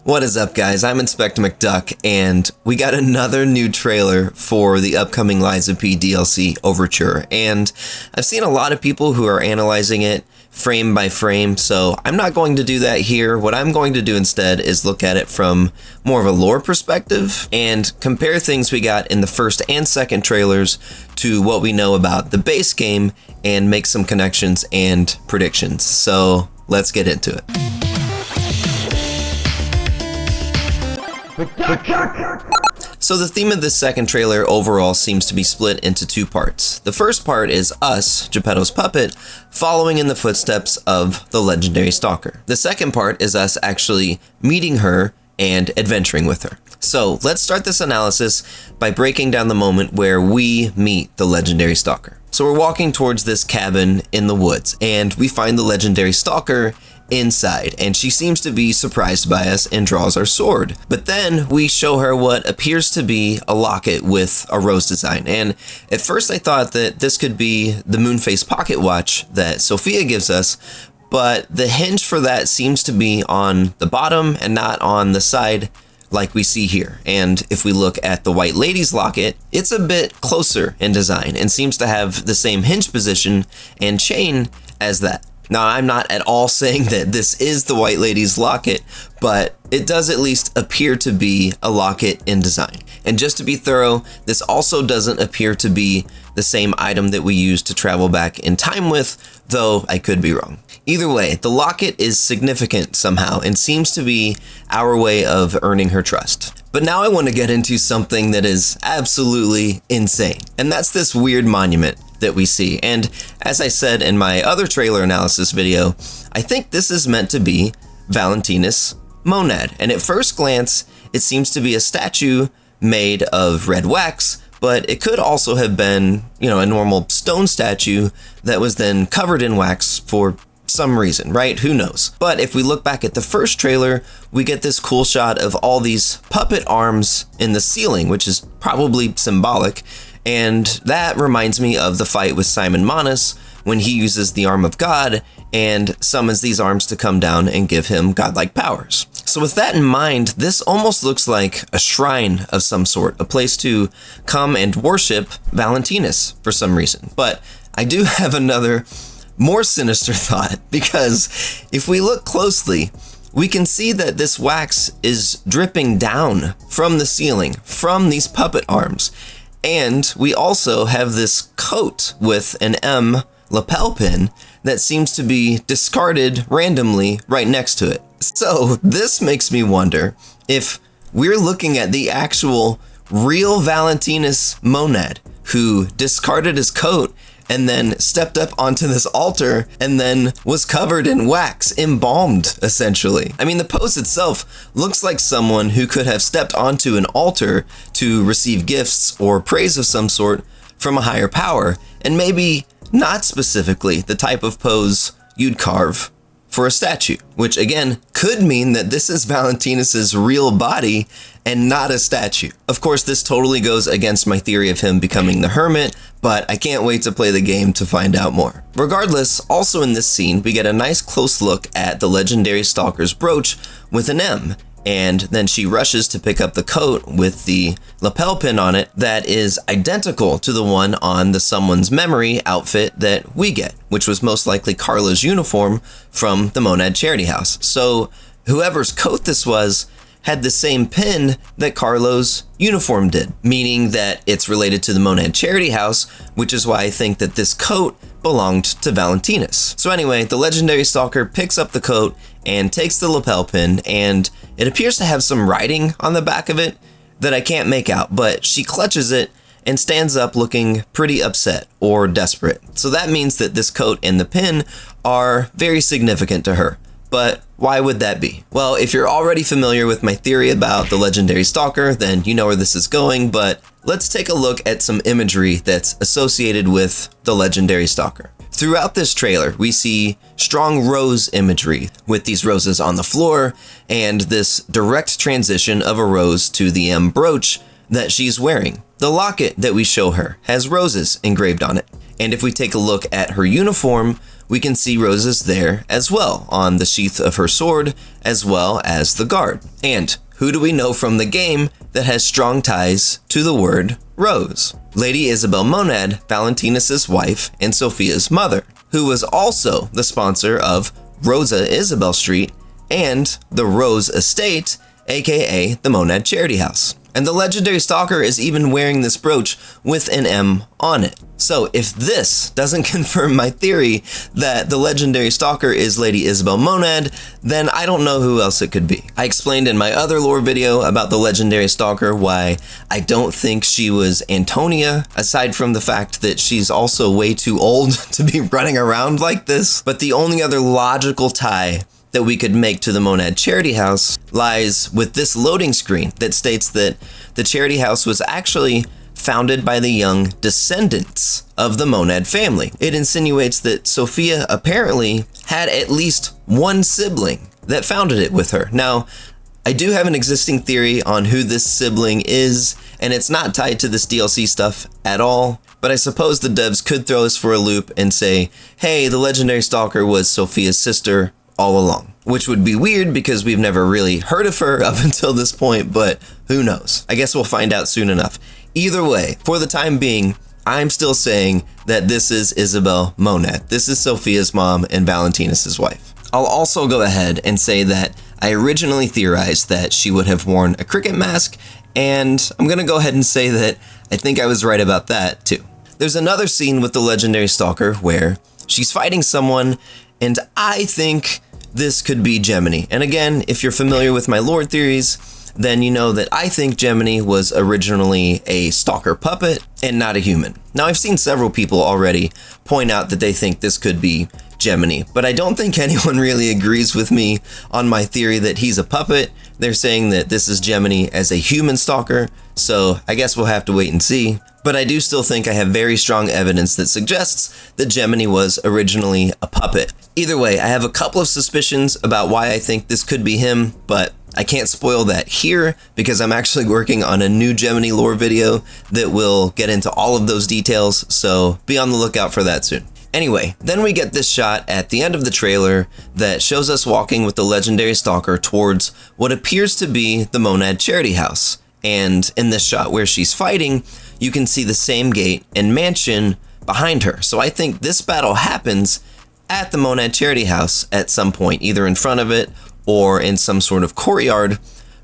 What is up, guys? I'm Inspector McDuck, and we got another new trailer for the upcoming Lies of P DLC Overture, and I've seen a lot of people who are analyzing it frame by frame, so I'm not going to do that here. What I'm going to do instead is look at it from more of a lore perspective and compare things we got in the first and second trailers to what we know about the base game and make some connections and predictions. So let's get into it. So the theme of this second trailer overall seems to be split into two parts. The first part is us, Geppetto's puppet, following in the footsteps of the legendary Stalker. The second part is us actually meeting her and adventuring with her. So let's start this analysis by breaking down the moment where we meet the legendary Stalker. So we're walking towards this cabin in the woods, and we find the legendary Stalker inside, and she seems to be surprised by us and draws our sword. But then we show her what appears to be a locket with a rose design, and at first I thought that this could be the Moonface pocket watch that Sophia gives us, but the hinge for that seems to be on the bottom and not on the side like we see here. And if we look at the White Lady's locket, it's a bit closer in design and seems to have the same hinge position and chain as that. Now, I'm not at all saying that this is the White Lady's locket, but it does at least appear to be a locket in design. And just to be thorough, this also doesn't appear to be the same item that we use to travel back in time with, though I could be wrong. Either way, the locket is significant somehow and seems to be our way of earning her trust. But now I want to get into something that is absolutely insane, and that's this weird monument that we see. And as I said in my other trailer analysis video, I think this is meant to be Valentinus' monad. And at first glance, it seems to be a statue made of red wax, but it could also have been, a normal stone statue that was then covered in wax for some reason, right? Who knows? But if we look back at the first trailer, we get this cool shot of all these puppet arms in the ceiling, which is probably symbolic. And that reminds me of the fight with Simon Manus when he uses the arm of God and summons these arms to come down and give him godlike powers. So with that in mind, this almost looks like a shrine of some sort, a place to come and worship Valentinus for some reason. But I do have another more sinister thought, because if we look closely, we can see that this wax is dripping down from the ceiling, from these puppet arms. And we also have this coat with an M lapel pin that seems to be discarded randomly right next to it. So this makes me wonder if we're looking at the actual real Valentinus monad who discarded his coat and then stepped up onto this altar and then was covered in wax, embalmed, essentially. I mean, the pose itself looks like someone who could have stepped onto an altar to receive gifts or praise of some sort from a higher power, and maybe not specifically the type of pose you'd carve for a statue, which again could mean that this is Valentinus's real body and not a statue. Of course, this totally goes against my theory of him becoming the hermit, but I can't wait to play the game to find out more. Regardless, also in this scene, we get a nice close look at the legendary Stalker's brooch with an M, and then she rushes to pick up the coat with the lapel pin on it that is identical to the one on the Someone's Memory outfit that we get, which was most likely Carla's uniform from the Monad Charity House. So whoever's coat this was had the same pin that Carlo's uniform did, meaning that it's related to the Monad Charity House, which is why I think that this coat belonged to Valentinus. So anyway, the legendary Stalker picks up the coat and takes the lapel pin, and it appears to have some writing on the back of it that I can't make out, but she clutches it and stands up looking pretty upset or desperate. So that means that this coat and the pin are very significant to her. But why would that be? Well, if you're already familiar with my theory about the legendary Stalker, then you know where this is going, but let's take a look at some imagery that's associated with the legendary Stalker. Throughout this trailer, we see strong rose imagery with these roses on the floor and this direct transition of a rose to the M brooch that she's wearing. The locket that we show her has roses engraved on it. And if we take a look at her uniform, we can see roses there as well, on the sheath of her sword, as well as the guard. And who do we know from the game that has strong ties to the word rose? Lady Isabelle Monad, Valentinus' wife and Sophia's mother, who was also the sponsor of Rosa Isabelle Street and the Rose Estate, aka the Monad Charity House. And the legendary Stalker is even wearing this brooch with an M on it. So if this doesn't confirm my theory that the legendary Stalker is Lady Isabelle Monad, then I don't know who else it could be. I explained in my other lore video about the legendary Stalker why I don't think she was Antonia, aside from the fact that she's also way too old to be running around like this. But the only other logical tie that we could make to the Monad Charity House lies with this loading screen that states that the Charity House was actually founded by the young descendants of the Monad family. It insinuates that Sophia apparently had at least one sibling that founded it with her. Now, I do have an existing theory on who this sibling is, and it's not tied to this DLC stuff at all, but I suppose the devs could throw us for a loop and say, hey, the legendary Stalker was Sophia's sister all along, which would be weird because we've never really heard of her up until this point, but who knows? I guess we'll find out soon enough. Either way, for the time being, I'm still saying that this is Isabelle Monad. This is Sophia's mom and Valentinus' wife. I'll also go ahead and say that I originally theorized that she would have worn a cricket mask, and I'm gonna go ahead and say that I think I was right about that too. There's another scene with the legendary Stalker where she's fighting someone, and I think this could be Gemini. And again, if you're familiar with my lore theories, then you know that I think Gemini was originally a Stalker puppet and not a human. Now, I've seen several people already point out that they think this could be Gemini, but I don't think anyone really agrees with me on my theory that he's a puppet. They're saying that this is Gemini as a human Stalker, so I guess we'll have to wait and see. But I do still think I have very strong evidence that suggests that Gemini was originally a puppet. Either way, I have a couple of suspicions about why I think this could be him, but I can't spoil that here because I'm actually working on a new Gemini lore video that will get into all of those details, so be on the lookout for that soon. Anyway, then we get this shot at the end of the trailer that shows us walking with the legendary Stalker towards what appears to be the Monad Charity House. And in this shot where she's fighting, you can see the same gate and mansion behind her. So I think this battle happens at the Monad Charity House at some point, either in front of it or in some sort of courtyard,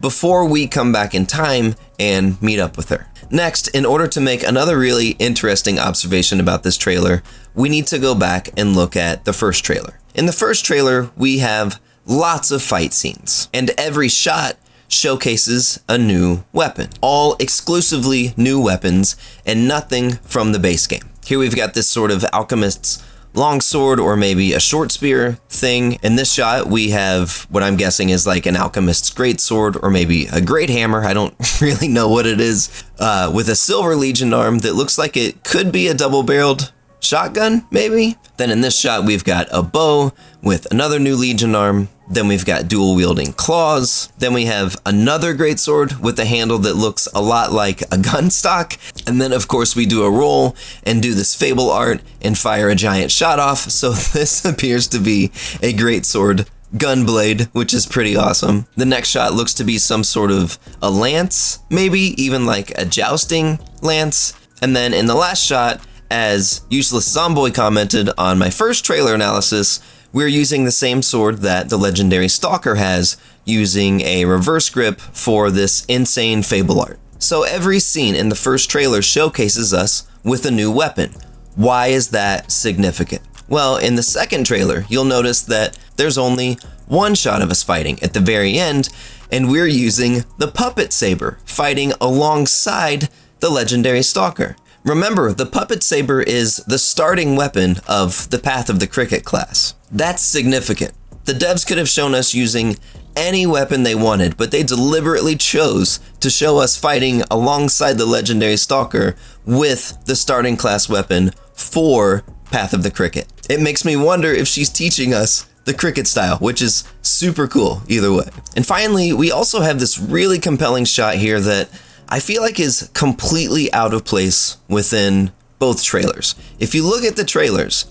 before we come back in time and meet up with her. Next, in order to make another really interesting observation about this trailer, we need to go back and look at the first trailer. In the first trailer, we have lots of fight scenes, and every shot showcases a new weapon. All exclusively new weapons and nothing from the base game. Here we've got this sort of alchemist's longsword or maybe a short spear thing. In this shot, we have what I'm guessing is like an alchemist's greatsword or maybe a great hammer. I don't really know what it is. With a silver legion arm that looks like it could be a double-barreled shotgun, maybe? Then in this shot, we've got a bow with another new legion arm. Then we've got dual-wielding claws. Then we have another greatsword with a handle that looks a lot like a gun stock. And then, of course, we do a roll and do this fable art and fire a giant shot off. So this appears to be a greatsword gunblade, which is pretty awesome. The next shot looks to be some sort of a lance, maybe even like a jousting lance. And then in the last shot, as Useless Zomboy commented on my first trailer analysis, we're using the same sword that the legendary Stalker has, using a reverse grip for this insane fable art. So every scene in the first trailer showcases us with a new weapon. Why is that significant? Well, in the second trailer, you'll notice that there's only one shot of us fighting at the very end, and we're using the puppet saber, fighting alongside the legendary Stalker. Remember, the puppet saber is the starting weapon of the Path of the Cricket class. That's significant. The devs could have shown us using any weapon they wanted, but they deliberately chose to show us fighting alongside the legendary Stalker with the starting class weapon for Path of the Cricket. It makes me wonder if she's teaching us the cricket style, which is super cool either way. And finally, we also have this really compelling shot here that I feel like is completely out of place within both trailers. If you look at the trailers,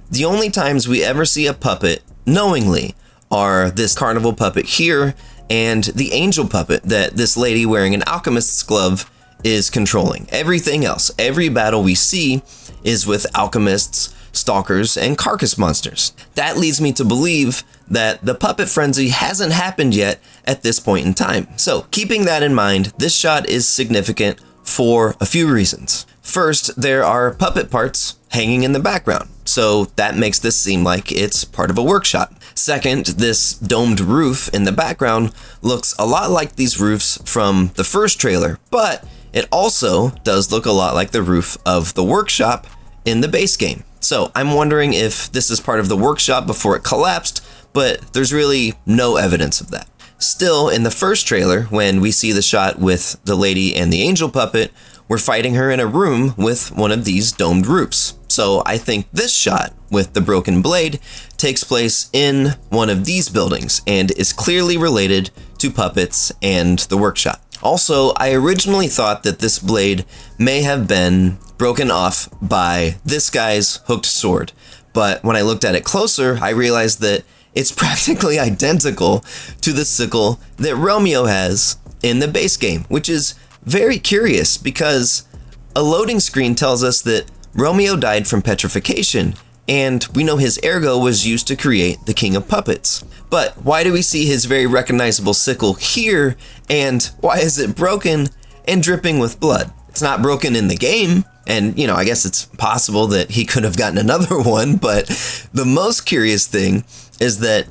The only times we ever see a puppet knowingly are this carnival puppet here and the angel puppet that this lady wearing an alchemist's glove is controlling. Everything else, every battle we see is with alchemists, stalkers, and carcass monsters. That leads me to believe that the puppet frenzy hasn't happened yet at this point in time. So keeping that in mind, this shot is significant for a few reasons. First, there are puppet parts hanging in the background, so that makes this seem like it's part of a workshop. Second, this domed roof in the background looks a lot like these roofs from the first trailer, but it also does look a lot like the roof of the workshop in the base game. So I'm wondering if this is part of the workshop before it collapsed, but there's really no evidence of that. Still, in the first trailer, when we see the shot with the lady and the angel puppet, we're fighting her in a room with one of these domed roofs. So I think this shot with the broken blade takes place in one of these buildings and is clearly related to puppets and the workshop. Also, I originally thought that this blade may have been broken off by this guy's hooked sword, but when I looked at it closer, I realized that it's practically identical to the sickle that Romeo has in the base game, which is very curious because a loading screen tells us that Romeo died from petrification, and we know his ergo was used to create the King of Puppets. But why do we see his very recognizable sickle here, and why is it broken and dripping with blood? It's not broken in the game, and I guess it's possible that he could have gotten another one, but the most curious thing is that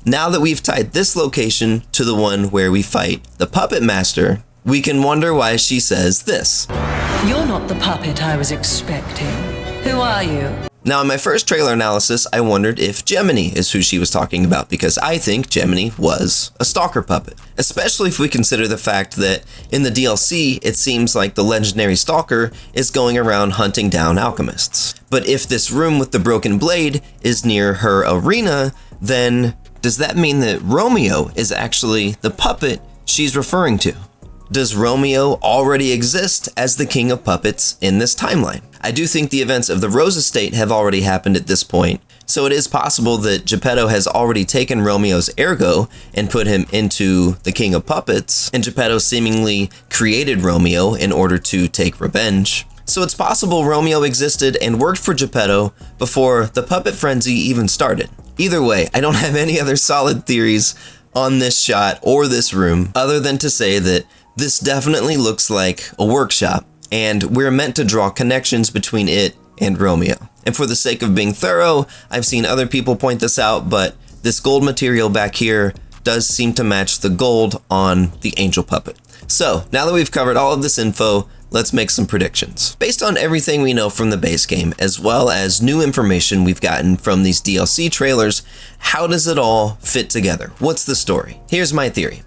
now that we've tied this location to the one where we fight the Puppetmaster, we can wonder why she says this. You're not the puppet I was expecting. Who are you? Now, in my first trailer analysis, I wondered if Gemini is who she was talking about, because I think Gemini was a Stalker puppet, especially if we consider the fact that in the DLC, it seems like the legendary Stalker is going around hunting down alchemists. But if this room with the broken blade is near her arena, then does that mean that Romeo is actually the puppet she's referring to? Does Romeo already exist as the King of Puppets in this timeline? I do think the events of the Rose Estate have already happened at this point, so it is possible that Geppetto has already taken Romeo's ergo and put him into the King of Puppets, and Geppetto seemingly created Romeo in order to take revenge. So it's possible Romeo existed and worked for Geppetto before the puppet frenzy even started. Either way, I don't have any other solid theories on this shot or this room other than to say that this definitely looks like a workshop, and we're meant to draw connections between it and Romeo. And for the sake of being thorough, I've seen other people point this out, but this gold material back here does seem to match the gold on the angel puppet. So now that we've covered all of this info, let's make some predictions. Based on everything we know from the base game, as well as new information we've gotten from these DLC trailers, how does it all fit together? What's the story? Here's my theory.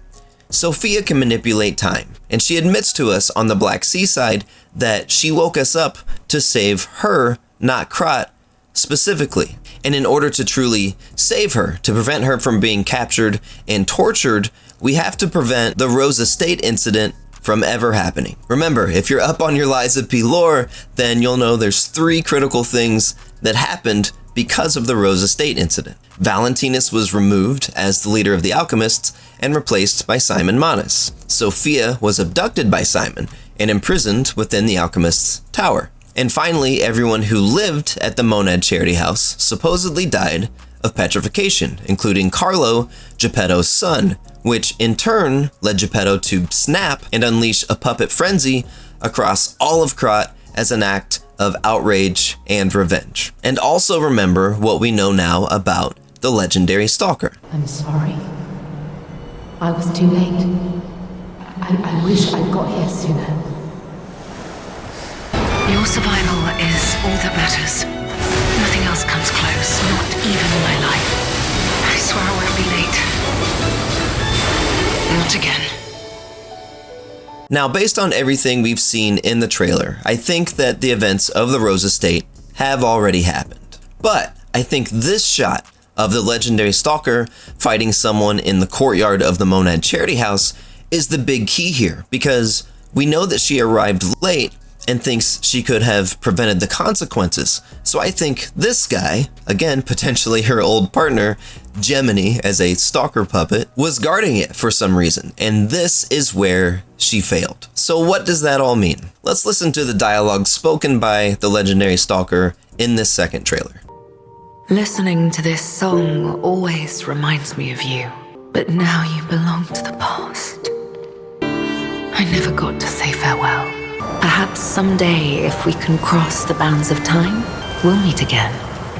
Sophia can manipulate time, and she admits to us on the Black Sea side that she woke us up to save her, not Krat, specifically. And in order to truly save her, to prevent her from being captured and tortured, we have to prevent the Rose Estate incident from ever happening. Remember, if you're up on your Lies of P lore, then you'll know there's 3 critical things that happened because of the Rose Estate incident. Valentinus was removed as the leader of the alchemists and replaced by Simon Manus. Sophia was abducted by Simon and imprisoned within the alchemist's tower. And finally, everyone who lived at the Monad Charity House supposedly died of petrification, including Carlo, Geppetto's son, which in turn led Geppetto to snap and unleash a puppet frenzy across all of Krat as an act of outrage and revenge. And also remember what we know now about the legendary Stalker. I'm sorry. I was too late. I wish I'd got here sooner. Your survival is all that matters. Nothing else comes close, not even my life. I swear I won't be late. Not again. Now, based on everything we've seen in the trailer, I think that the events of the Rose Estate have already happened. But I think this shot of the legendary Stalker fighting someone in the courtyard of the Monad Charity House is the big key here, because we know that she arrived late and thinks she could have prevented the consequences. So I think this guy, again, potentially her old partner, Gemini, as a stalker puppet, was guarding it for some reason, and this is where she failed. So what does that all mean? Let's listen to the dialogue spoken by the legendary stalker in this second trailer. Listening to this song always reminds me of you, but now you belong to the past. I never got to say farewell. Perhaps someday, if we can cross the bounds of time, we'll meet again.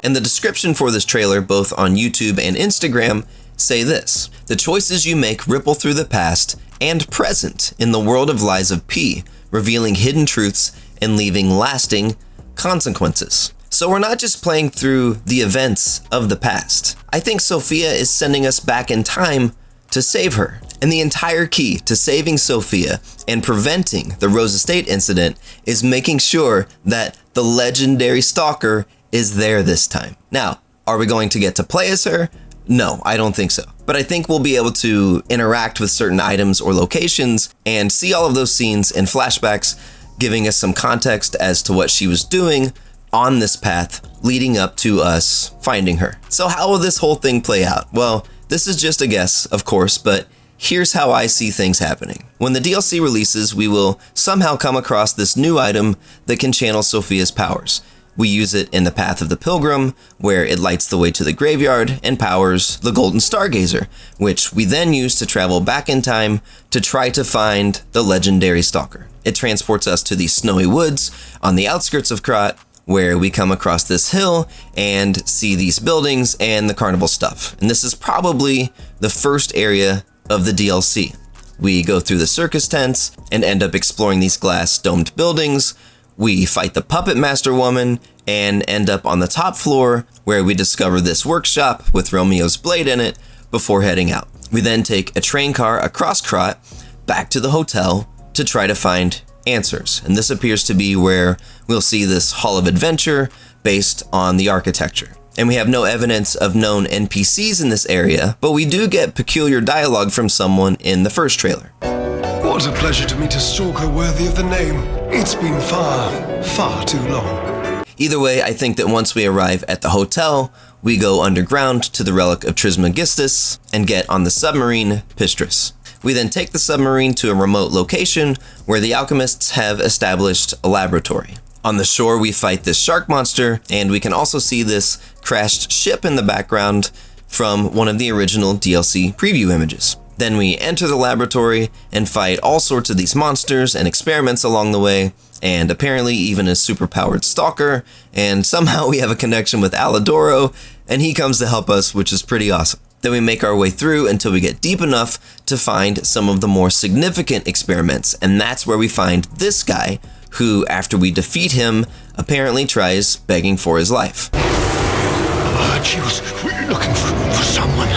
And the description for this trailer, both on YouTube and Instagram, say this: the choices you make ripple through the past and present in the world of lies of P, revealing hidden truths and leaving lasting consequences. So we're not just playing through the events of the past. I think Sophia is sending us back in time to save her. And the entire key to saving Sophia and preventing the Rose Estate incident is making sure that the legendary stalker is there this time. Now, are we going to get to play as her? No, I don't think so. But I think we'll be able to interact with certain items or locations and see all of those scenes and flashbacks, giving us some context as to what she was doing on this path leading up to us finding her. So how will this whole thing play out? Well, this is just a guess, of course, but here's how I see things happening. When the DLC releases, we will somehow come across this new item that can channel Sophia's powers. We use it in the Path of the Pilgrim, where it lights the way to the graveyard and powers the Golden Stargazer, which we then use to travel back in time to try to find the legendary stalker. It transports us to the snowy woods on the outskirts of Krat, where we come across this hill and see these buildings and the carnival stuff. And this is probably the first area of the DLC. We go through the circus tents and end up exploring these glass domed buildings. We fight the Puppetmaster woman and end up on the top floor where we discover this workshop with Romeo's blade in it before heading out. We then take a train car across Krat back to the hotel to try to find answers. And this appears to be where we'll see this Hall of Adventure based on the architecture. And we have no evidence of known NPCs in this area, but we do get peculiar dialogue from someone in the first trailer. What a pleasure to meet a stalker worthy of the name. It's been far, far too long. Either way, I think that once we arrive at the hotel, we go underground to the relic of Trismegistus and get on the submarine Pistris. We then take the submarine to a remote location where the alchemists have established a laboratory. On the shore, we fight this shark monster, and we can also see this crashed ship in the background from one of the original DLC preview images. Then we enter the laboratory and fight all sorts of these monsters and experiments along the way, and apparently even a superpowered stalker, and somehow we have a connection with Alidoro, and he comes to help us, which is pretty awesome. Then we make our way through until we get deep enough to find some of the more significant experiments, and that's where we find this guy, who, after we defeat him, apparently tries begging for his life. She was looking for someone.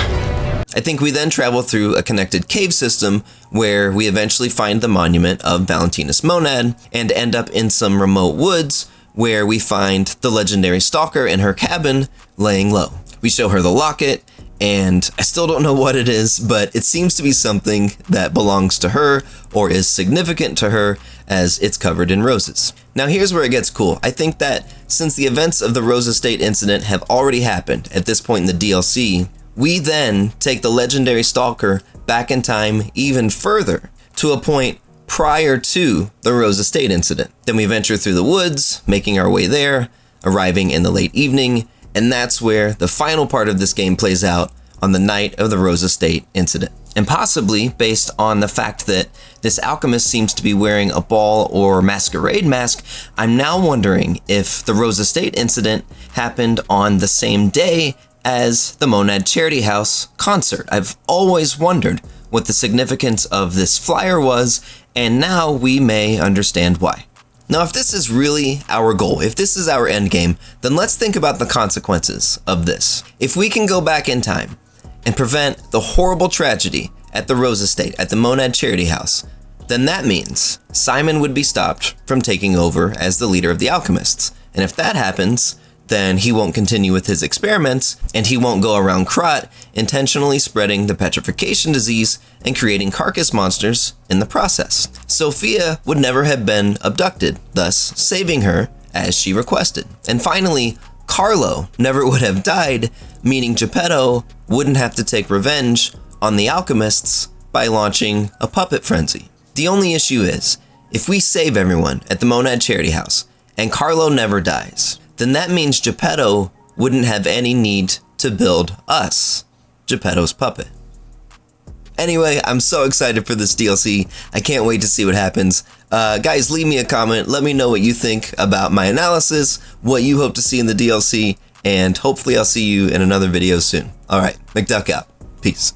I think we then travel through a connected cave system where we eventually find the monument of Valentinus Monad and end up in some remote woods where we find the legendary stalker in her cabin laying low. We show her the locket, and I still don't know what it is, but it seems to be something that belongs to her or is significant to her, as it's covered in roses. Now here's where it gets cool. I think that since the events of the Rose Estate incident have already happened at this point in the DLC, we then take the legendary stalker back in time even further to a point prior to the Rose Estate incident. Then we venture through the woods, making our way there, arriving in the late evening, and that's where the final part of this game plays out on the night of the Rose Estate incident. And possibly based on the fact that this alchemist seems to be wearing a ball or masquerade mask, I'm now wondering if the Rose Estate incident happened on the same day as the Monad Charity House concert. I've always wondered what the significance of this flyer was, and now we may understand why. Now, if this is really our goal, if this is our end game, then let's think about the consequences of this. If we can go back in time and prevent the horrible tragedy at the Rose Estate, at the Monad Charity House, then that means Simon would be stopped from taking over as the leader of the alchemists. And if that happens, then he won't continue with his experiments, and he won't go around Krot intentionally spreading the petrification disease and creating carcass monsters in the process. Sophia would never have been abducted, thus saving her as she requested. And finally, Carlo never would have died, meaning Geppetto wouldn't have to take revenge on the alchemists by launching a puppet frenzy. The only issue is, if we save everyone at the Monad Charity House and Carlo never dies, then that means Geppetto wouldn't have any need to build us, Geppetto's puppet. Anyway, I'm so excited for this DLC. I can't wait to see what happens. Guys, leave me a comment. Let me know what you think about my analysis, what you hope to see in the DLC, and hopefully I'll see you in another video soon. Alright, McDuck out. Peace.